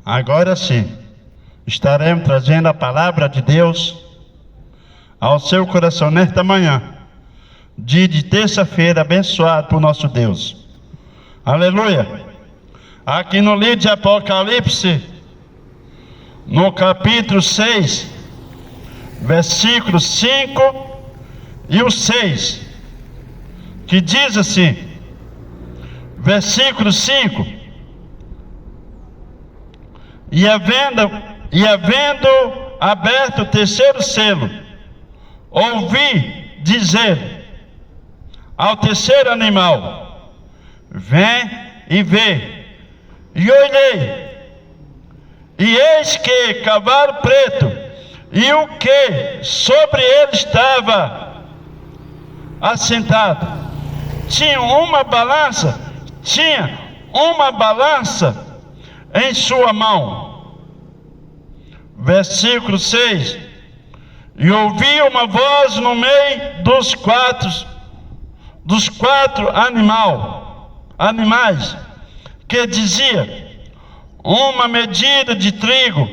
Agora sim, estaremos trazendo a palavra de Deus ao seu coração nesta manhã, dia de terça-feira, abençoado por nosso Deus. Aleluia! Aqui no livro de Apocalipse, no capítulo 6, versículos 5 e o 6, que diz assim, versículo 5: E havendo aberto o terceiro selo, ouvi dizer ao terceiro animal: Vem e vê. E olhei, e eis que cavalo preto, e o que sobre ele estava assentado, tinha uma balança em sua mão. Versículo 6: E ouvi uma voz no meio dos quatro animais, que dizia: Uma medida de trigo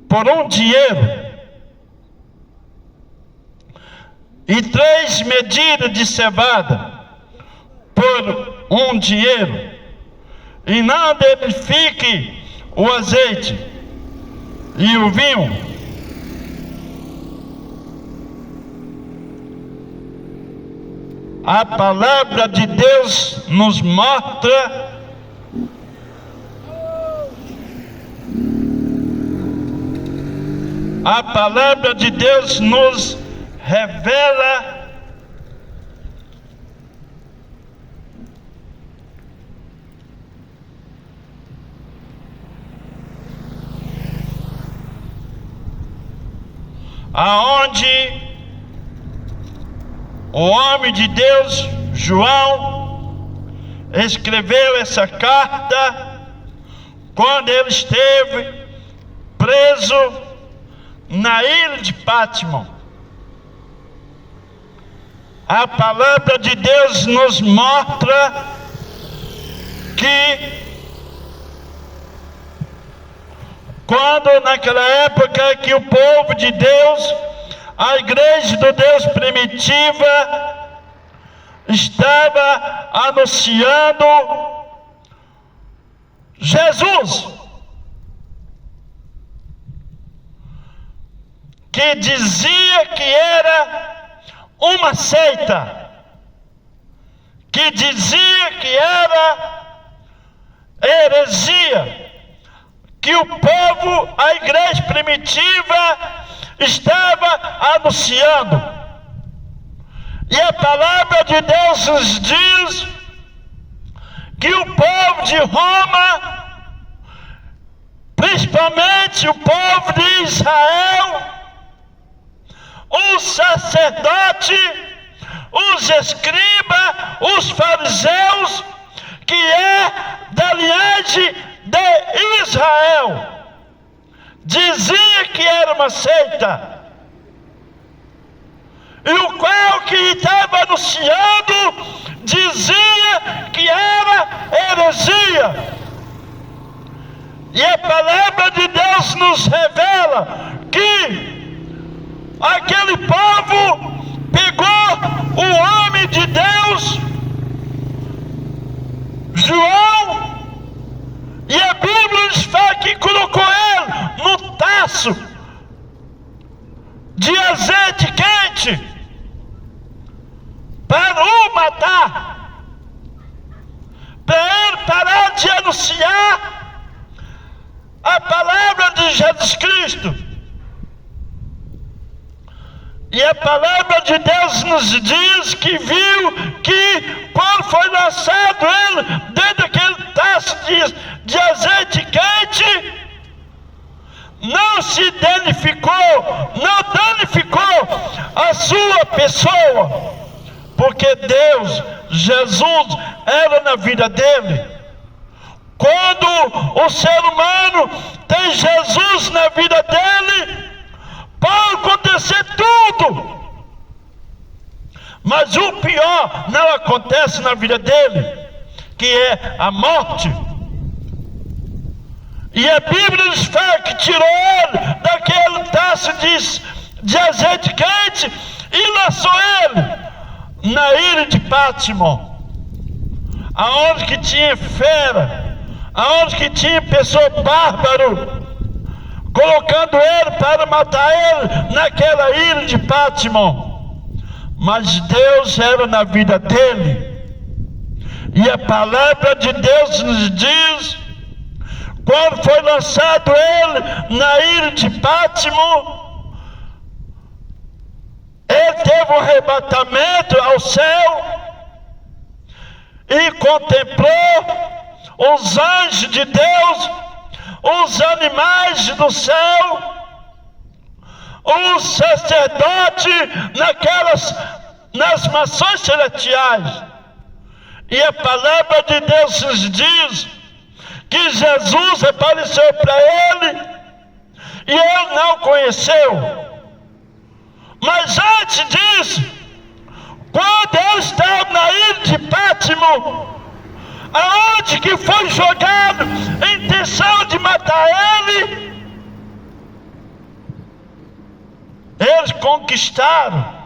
por um dinheiro, e 3 medidas de cevada por um dinheiro, e não danifique o azeite e o vinho. A palavra de Deus nos mostra nos revela aonde o homem de Deus, João, escreveu essa carta quando ele esteve preso na ilha de Patmos. A palavra de Deus nos mostra que quando naquela época que o povo de Deus, a igreja do Deus primitiva, estava anunciando Jesus, que dizia que era uma seita, que dizia que era heresia, que o povo, a igreja primitiva, estava anunciando. E a palavra de Deus nos diz que o povo de Roma, principalmente o povo de Israel, os sacerdotes, os escribas, os fariseus, que é da linhagem de Israel, dizia que era uma seita, e o qual que estava anunciando dizia que era heresia. E a palavra de Deus nos revela que aquele povo pegou o homem de Deus, João, e a Bíblia nos fala que colocou ele no taço de azeite quente para o matar, para ele parar de anunciar a palavra de Jesus Cristo. E a palavra de Deus nos diz que viu que quando foi lançado ele dentro daquele taço de azeite quente, não se danificou a sua pessoa, porque Deus, Jesus, era na vida dele. Quando o ser humano tem Jesus na vida dele, pode acontecer tudo, mas o pior não acontece na vida dele, que é a morte. E a Bíblia nos fala que tirou ele daquele taça de azeite quente e lançou ele na ilha de Pátimo, aonde que tinha fera, aonde que tinha pessoa bárbaro, colocando ele para matar ele naquela ilha de Pátimo. Mas Deus era na vida dele, e a palavra de Deus nos diz, quando foi lançado ele na ilha de Pátimo, ele teve um arrebatamento ao céu e contemplou os anjos de Deus, os animais do céu, os sacerdotes nas mansões celestiais. E a palavra de Deus nos diz que Jesus apareceu para ele e ele não conheceu. Mas antes disso, quando ele estava na ilha de Pátimo, aonde que foi jogado a intenção de matar ele, eles conquistaram.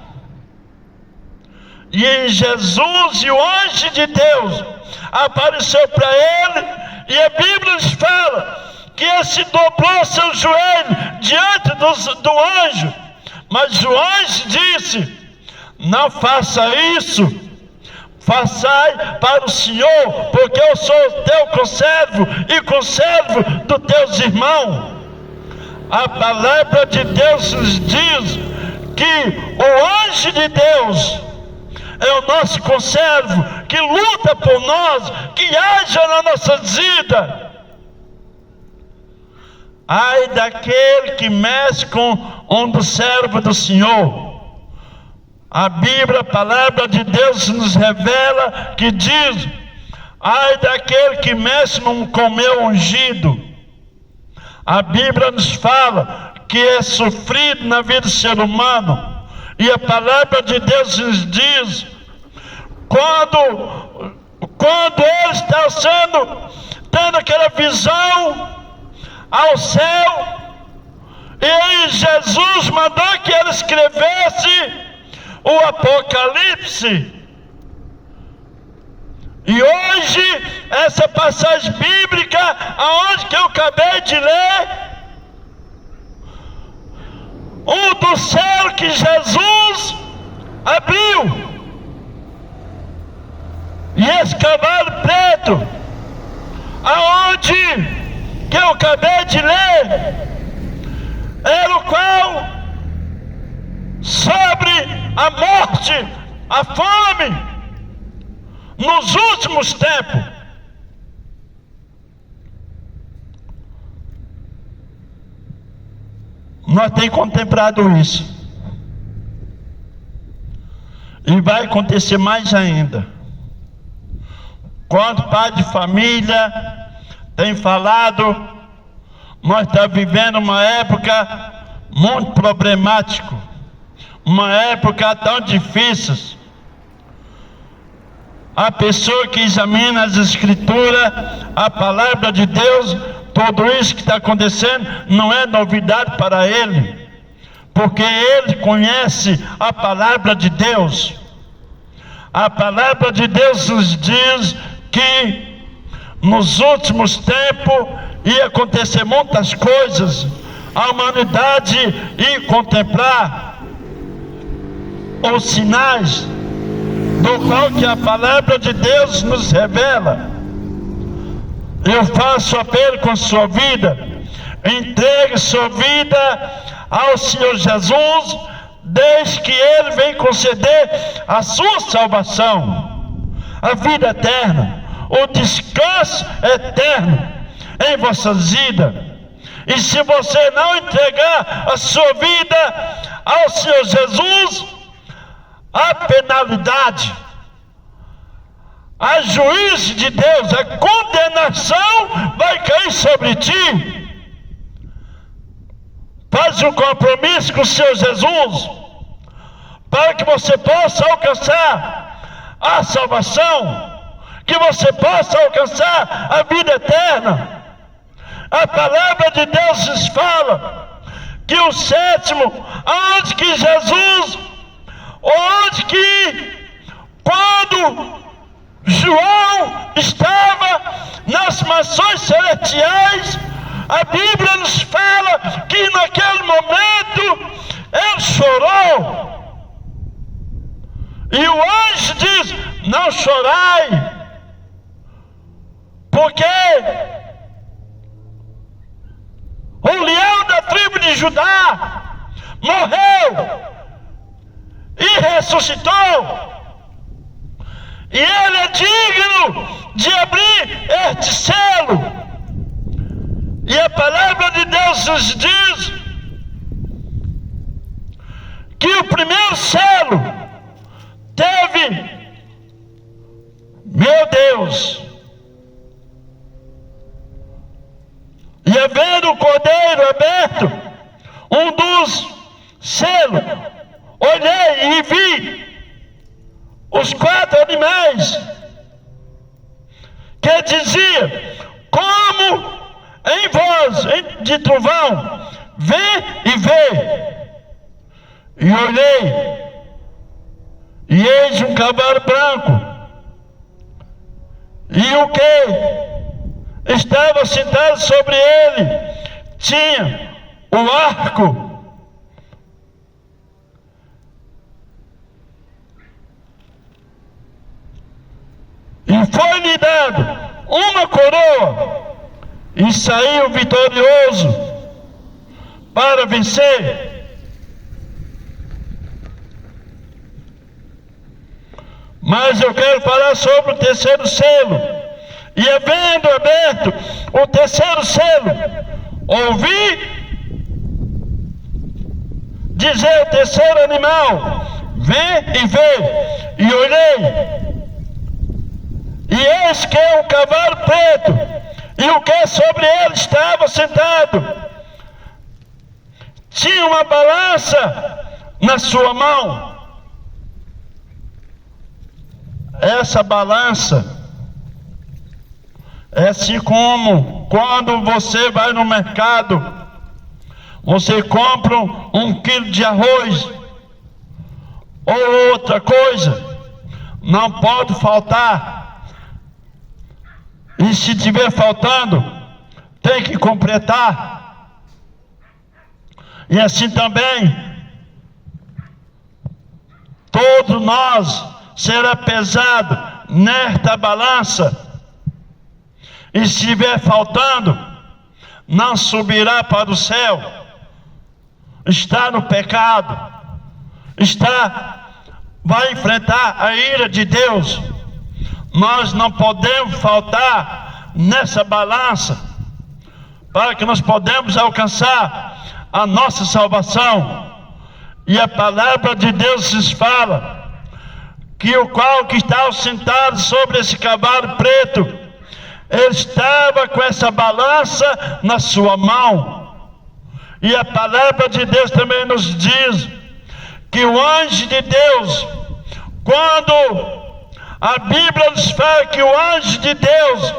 E em Jesus, e o anjo de Deus apareceu para ele, e a Bíblia nos fala que ele se dobrou seu joelho diante do anjo. Mas o anjo disse: não faça isso, façai para o Senhor, porque eu sou teu conservo e conservo dos teus irmãos. A palavra de Deus nos diz que o anjo de Deus é o nosso conservo, que luta por nós, que age na nossa vida. Ai daquele que mexe com um dos servos do Senhor. A Bíblia, a palavra de Deus nos revela que diz: ai daquele que mexe com meu ungido. A Bíblia nos fala que é sofrido na vida do ser humano. E a palavra de Deus nos diz, quando ele está tendo aquela visão ao céu, e aí Jesus mandou que ele escrevesse o Apocalipse. E hoje, essa passagem bíblica, aonde que eu acabei de ler, do céu que Jesus abriu, e esse cavalo preto, aonde que eu acabei de ler, era o qual sobre a morte, a fome, nos últimos tempos. Nós temos contemplado isso, e vai acontecer mais ainda. Quando pai de família tem falado, nós estamos vivendo uma época muito problemática, uma época tão difícil. A pessoa que examina as Escrituras, a palavra de Deus, tudo isso que está acontecendo não é novidade para ele, porque ele conhece a palavra de Deus. A palavra de Deus nos diz que nos últimos tempos ia acontecer muitas coisas, a humanidade ia contemplar os sinais do qual que a palavra de Deus nos revela. Eu faço apelo com sua vida, entregue sua vida ao Senhor Jesus, desde que Ele vem conceder a sua salvação, a vida eterna, o descanso eterno em vossas vidas. E se você não entregar a sua vida ao Senhor Jesus, a penalidade, a juízo de Deus, a condenação vai cair sobre ti. Faz um compromisso com o Senhor Jesus, para que você possa alcançar a salvação, que você possa alcançar a vida eterna. A palavra de Deus nos fala que o sétimo, onde que Jesus, onde que quando João estava nas mansões celestiais, a Bíblia nos fala que naquele momento ele chorou. E o anjo diz: não chorai, porque o leão da tribo de Judá morreu e ressuscitou. E ele é digno de abrir este selo. E a palavra de Deus nos diz que o primeiro selo teve, meu Deus, e havendo o cordeiro aberto, um dos selos, olhei e vi os 4 animais, que dizia, como em voz de trovão, vê e vê. E olhei, e eis um cavalo branco, e o que estava sentado sobre ele tinha o arco. E foi-lhe dado uma coroa, e saiu vitorioso para vencer. Mas eu quero falar sobre o terceiro selo. E havendo aberto o terceiro selo, ouvi dizer o terceiro animal, vem e vê. E olhei, e eis que um cavalo preto, e o que sobre ele estava sentado tinha uma balança na sua mão. Essa balança é assim como quando você vai no mercado, você compra 1 quilo de arroz ou outra coisa, não pode faltar. E se tiver faltando, tem que completar. E assim também, todos nós será pesado nesta balança. E se estiver faltando, não subirá para o céu. Está no pecado. Vai enfrentar a ira de Deus. Nós não podemos faltar nessa balança, para que nós podemos alcançar a nossa salvação. E a palavra de Deus nos fala que o qual que estava sentado sobre esse cavalo preto, ele estava com essa balança na sua mão. E a palavra de Deus também nos diz que o anjo de Deus, quando a Bíblia nos fala que o anjo de Deus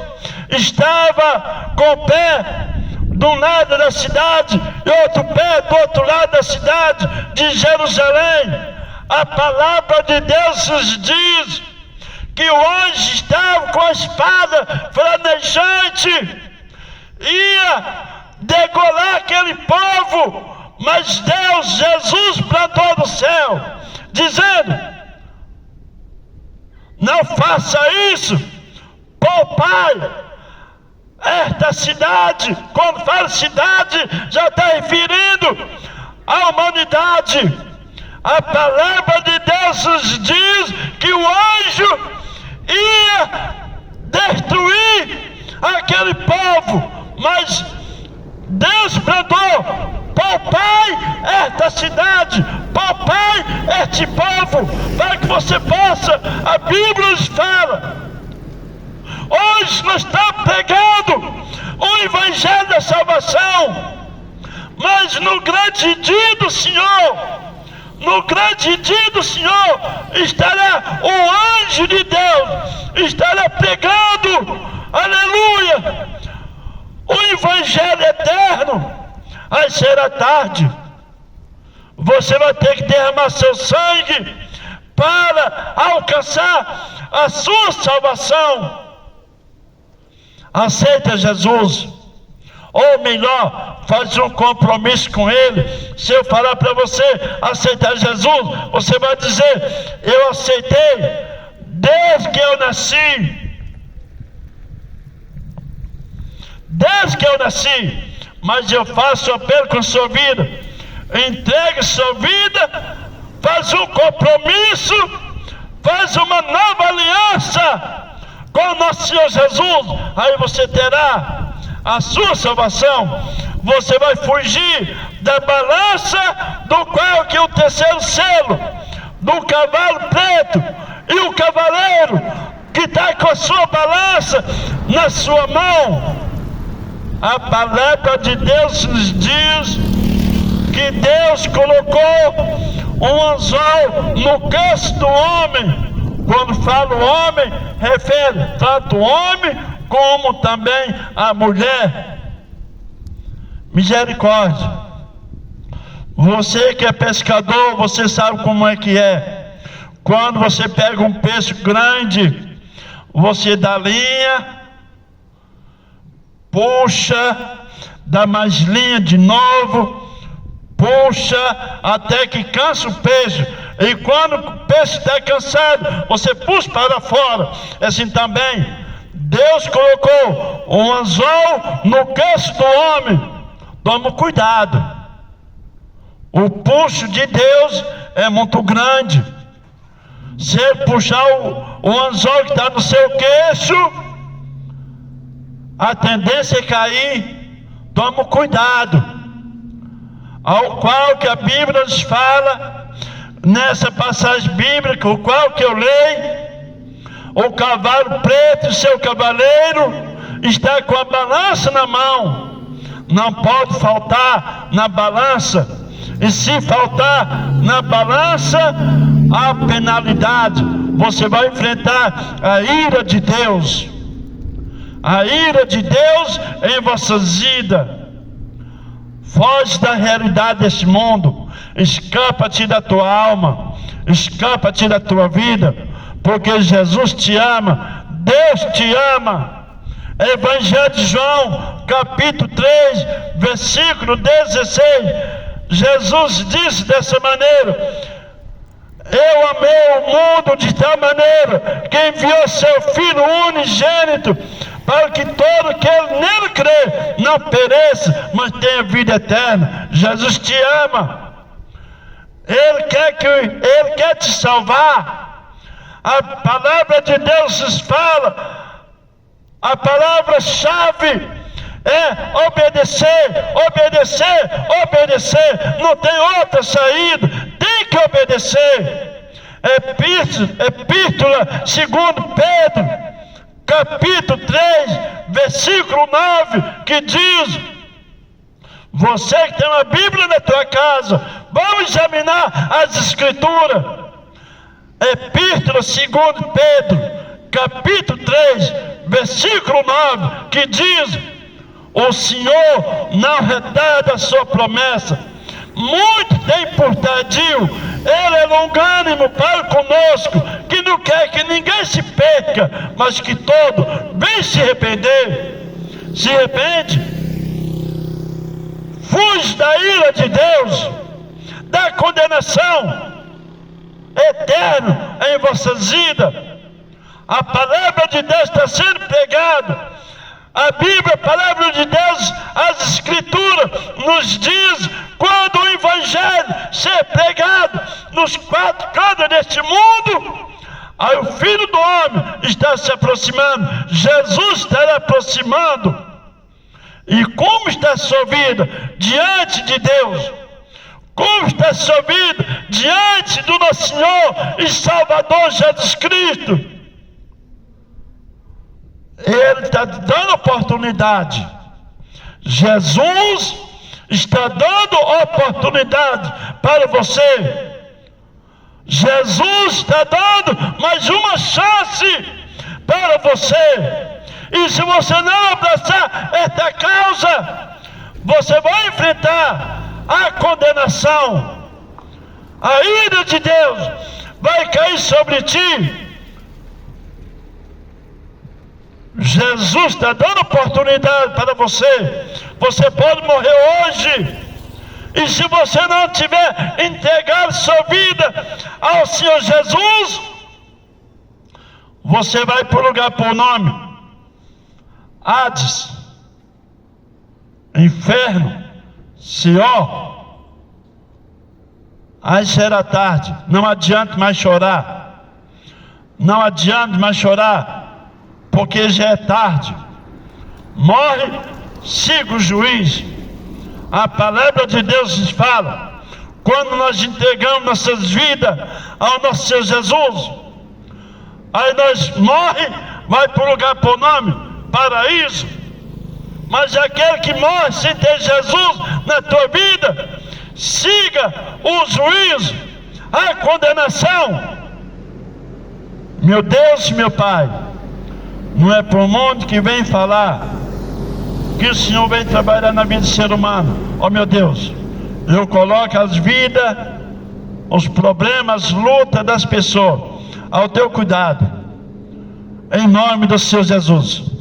estava com o pé de um lado da cidade e outro pé do outro lado da cidade de Jerusalém, a palavra de Deus nos diz que o anjo estava com a espada flamejante, ia degolar aquele povo, mas Deus, Jesus, plantou no céu, dizendo: não faça isso, poupai esta cidade. Quando fala cidade, já está referindo à humanidade. A palavra de Deus nos diz que o anjo ia destruir aquele povo, mas Deus mandou: poupai esta cidade, poupai este povo, para que você possa. A Bíblia nos fala, hoje nós estamos pregando o evangelho da salvação, Mas no grande dia do Senhor, no grande dia do Senhor, estará o anjo de Deus, estará pregando, aleluia, o evangelho eterno. Aí será tarde, você vai ter que derramar seu sangue para alcançar a sua salvação. Aceita Jesus, ou melhor, faz um compromisso com Ele. Se eu falar para você aceitar Jesus, você vai dizer: eu aceitei desde que eu nasci. Desde que eu nasci. Mas eu faço apelo com sua vida. Entregue sua vida, faz um compromisso, faz uma nova aliança com o nosso Senhor Jesus. Aí você terá a sua salvação. Você vai fugir da balança do qual que é o terceiro selo, do cavalo preto, e o cavaleiro que está com a sua balança na sua mão. A palavra de Deus nos diz que Deus colocou um anzol no canto do homem. Quando fala o homem, refere tanto o homem como também a mulher. Misericórdia. Você que é pescador, você sabe como é que é. Quando você pega um peixe grande, você dá linha, puxa, dá mais linha de novo, puxa até que cansa o peixe. E quando o peixe está cansado, você puxa para fora. Assim também Deus colocou um anzol no canto do homem. Tome cuidado. O puxo de Deus é muito grande. Se ele puxar o anzol que está no seu queixo, a tendência é cair. Tome cuidado. Ao qual que a Bíblia nos fala, nessa passagem bíblica, o qual que eu leio, o cavalo preto e seu cavaleiro está com a balança na mão. Não pode faltar na balança. E se faltar na balança, há penalidade. Você vai enfrentar a ira de Deus. A ira de Deus em vossas vidas. Foge da realidade deste mundo. Escapa-te da tua alma. Escapa-te da tua vida. Porque Jesus te ama. Deus te ama. Evangelho de João, capítulo 3, versículo 16. Jesus disse dessa maneira: eu amei o mundo de tal maneira que enviou seu Filho unigênito, para que todo aquele nele crê não pereça, mas tenha vida eterna. Jesus te ama. Ele quer te salvar. A palavra de Deus nos fala. A palavra-chave é obedecer, obedecer, obedecer. Não tem outra saída. Tem que obedecer. Epístola segundo Pedro, capítulo 3, versículo 9, que diz: você que tem uma Bíblia na tua casa, vamos examinar as Escrituras. Epístola segundo Pedro, capítulo 3, versículo 9, que diz: o Senhor não retarda a sua promessa, muito tem por tardio, Ele é longânimo para conosco, que não quer que ninguém se perca, mas que todo venha se arrepender. Se arrepende, fuge da ira de Deus, da condenação eterna em vossas vidas. A palavra de Deus está sendo pregada. A Bíblia, a palavra de Deus, as Escrituras nos diz quando o Evangelho ser pregado nos quatro cantos deste mundo, aí o Filho do Homem está se aproximando, Jesus está aproximando. E como está a sua vida diante de Deus? Como está a sua vida diante do nosso Senhor e Salvador Jesus Cristo? Ele está dando oportunidade. Jesus está dando oportunidade para você. Jesus está dando mais uma chance para você. E se você não abraçar esta causa, você vai enfrentar a condenação. A ira de Deus vai cair sobre ti. Jesus está dando oportunidade para você. Você pode morrer hoje. E se você não tiver entregado sua vida ao Senhor Jesus, você vai para o lugar por nome: Hades, inferno, Seol. Aí será tarde. Não adianta mais chorar. Não adianta mais chorar, porque já é tarde. Morre, siga o juiz. A palavra de Deus nos fala: quando nós entregamos nossas vidas ao nosso Senhor Jesus, aí nós morre, vai para o lugar por nome, paraíso. Mas aquele que morre sem ter Jesus na tua vida, siga o juízo, a condenação. Meu Deus, meu Pai, não é para o mundo que vem falar que o Senhor vem trabalhar na vida do ser humano. Oh meu Deus, eu coloco as vidas, os problemas, as lutas das pessoas ao teu cuidado, em nome do Senhor Jesus.